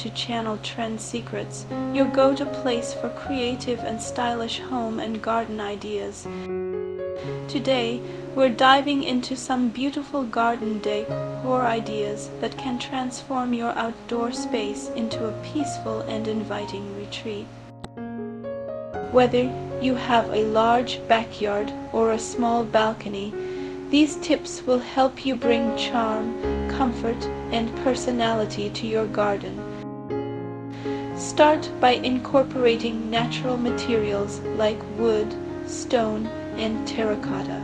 to channel trend secrets, your go-to place for creative and stylish home and garden ideas. Today, we're diving into some beautiful garden decor ideas that can transform your outdoor space into a peaceful and inviting retreat. Whether you have a large backyard or a small balcony, these tips will help you bring charm, comfort, and personality to your garden. Start by incorporating natural materials like wood, stone, and terracotta.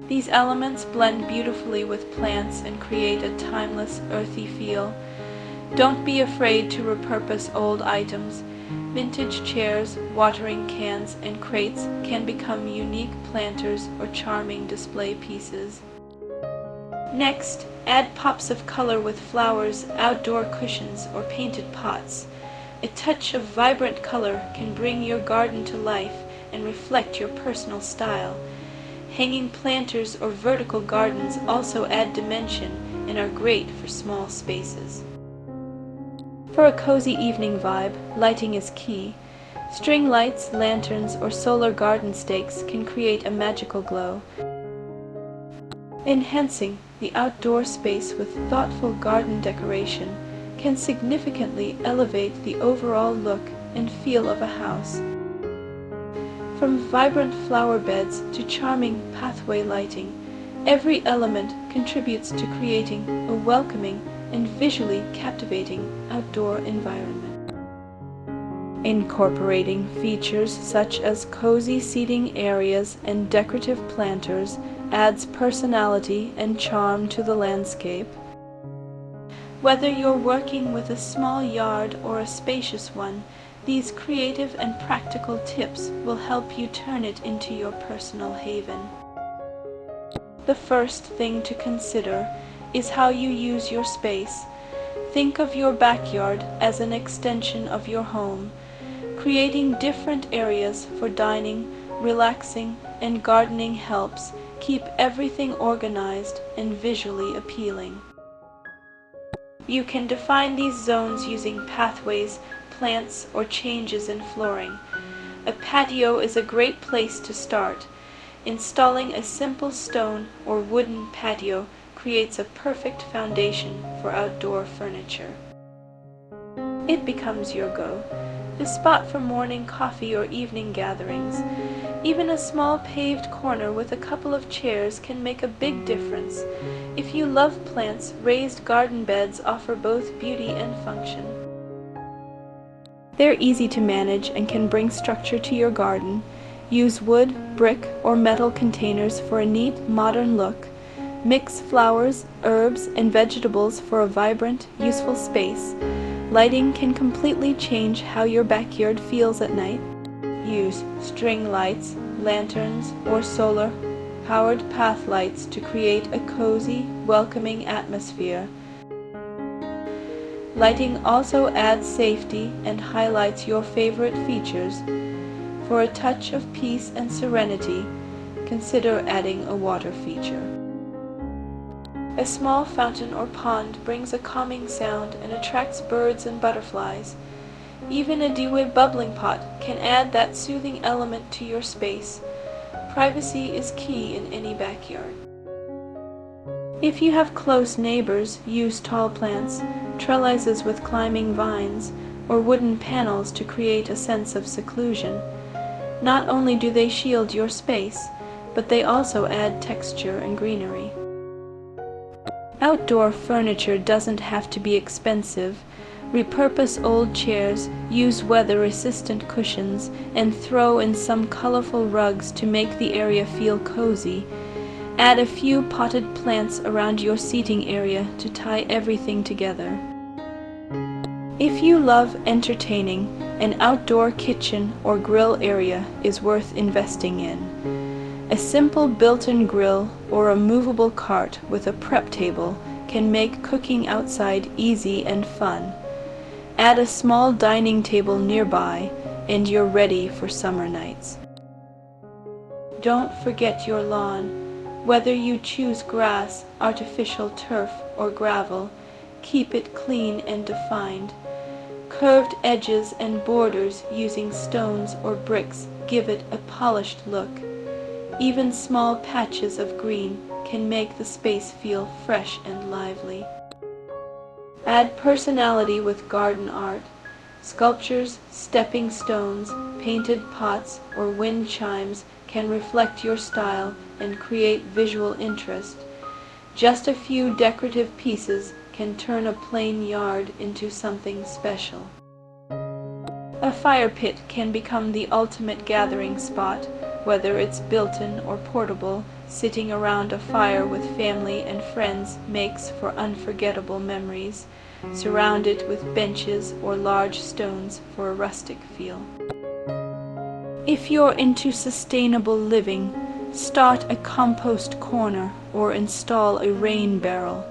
These elements blend beautifully with plants and create a timeless, earthy feel. Don't be afraid to repurpose old items. Vintage chairs, watering cans, and crates can become unique planters or charming display pieces. Next, add pops of color with flowers, outdoor cushions, or painted pots. A touch of vibrant color can bring your garden to life and reflect your personal style. Hanging planters or vertical gardens also add dimension and are great for small spaces. For a cozy evening vibe, lighting is key. String lights, lanterns, or solar garden stakes can create a magical glow. Enhancing the outdoor space with thoughtful garden decoration can significantly elevate the overall look and feel of a house. From vibrant flower beds to charming pathway lighting, every element contributes to creating a welcoming and visually captivating outdoor environment. Incorporating features such as cozy seating areas and decorative planters adds personality and charm to the landscape. Whether you're working with a small yard or a spacious one, these creative and practical tips will help you turn it into your personal haven. The first thing to consider is how you use your space. Think of your backyard as an extension of your home. Creating different areas for dining, relaxing, and gardening helps keep everything organized and visually appealing. You can define these zones using pathways, plants, or changes in flooring. A patio is a great place to start. Installing a simple stone or wooden patio creates a perfect foundation for outdoor furniture. It becomes your the spot for morning coffee or evening gatherings. Even a small paved corner with a couple of chairs can make a big difference. If you love plants, raised garden beds offer both beauty and function. They're easy to manage and can bring structure to your garden. Use wood, brick, or metal containers for a neat, modern look. Mix flowers, herbs, and vegetables for a vibrant, useful space. Lighting can completely change how your backyard feels at night. Use string lights, lanterns, or solar-powered path lights to create a cozy, welcoming atmosphere. Lighting also adds safety and highlights your favorite features. For a touch of peace and serenity, consider adding a water feature. A small fountain or pond brings a calming sound and attracts birds and butterflies. Even a dewy bubbling pot can add that soothing element to your space. Privacy is key in any backyard. If you have close neighbors, use tall plants, trellises with climbing vines, or wooden panels to create a sense of seclusion. Not only do they shield your space, but they also add texture and greenery. Outdoor furniture doesn't have to be expensive. Repurpose old chairs, use weather-resistant cushions, and throw in some colorful rugs to make the area feel cozy. Add a few potted plants around your seating area to tie everything together. If you love entertaining, an outdoor kitchen or grill area is worth investing in. A simple built-in grill or a movable cart with a prep table can make cooking outside easy and fun. Add a small dining table nearby and you're ready for summer nights. Don't forget your lawn. Whether you choose grass, artificial turf, or gravel, keep it clean and defined. Curved edges and borders using stones or bricks give it a polished look. Even small patches of green can make the space feel fresh and lively. Add personality with garden art. Sculptures, stepping stones, painted pots, or wind chimes can reflect your style and create visual interest. Just a few decorative pieces can turn a plain yard into something special. A fire pit can become the ultimate gathering spot, whether it's built-in or portable. Sitting around a fire with family and friends makes for unforgettable memories. Surround it with benches or large stones for a rustic feel. If you're into sustainable living, start a compost corner or install a rain barrel.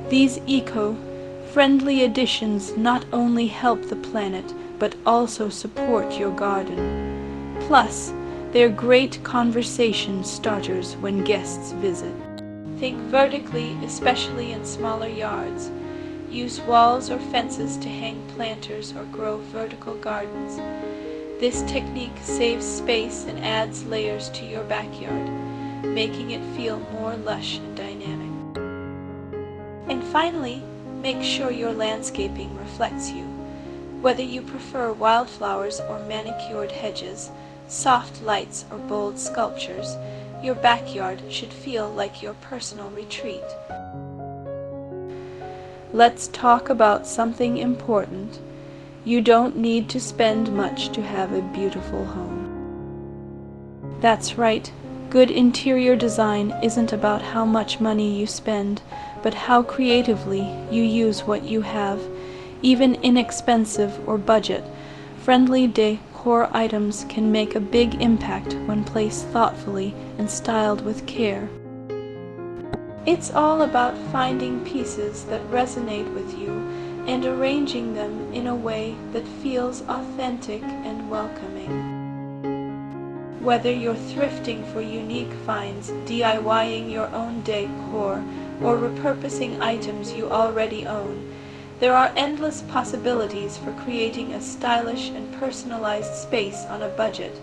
These eco-friendly additions not only help the planet, but also support your garden. Plus, they're great conversation starters when guests visit. Think vertically, especially in smaller yards. Use walls or fences to hang planters or grow vertical gardens. This technique saves space and adds layers to your backyard, making it feel more lush and dynamic. And finally, make sure your landscaping reflects you. Whether you prefer wildflowers or manicured hedges, soft lights or bold sculptures, your backyard should feel like your personal retreat. Let's talk about something important. You don't need to spend much to have a beautiful home. That's right, good interior design isn't about how much money you spend, but how creatively you use what you have. Even inexpensive or budget-friendly decor items can make a big impact when placed thoughtfully and styled with care. It's all about finding pieces that resonate with you and arranging them in a way that feels authentic and welcoming. Whether you're thrifting for unique finds, DIYing your own decor, or repurposing items you already own, there are endless possibilities for creating a stylish and personalized space on a budget.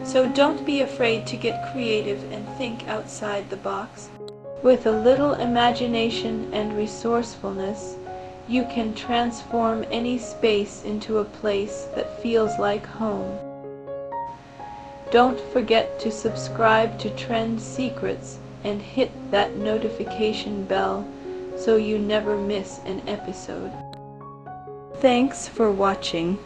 So don't be afraid to get creative and think outside the box. With a little imagination and resourcefulness, you can transform any space into a place that feels like home. Don't forget to subscribe to Trend Secrets and hit that notification bell so you never miss an episode. Thanks for watching.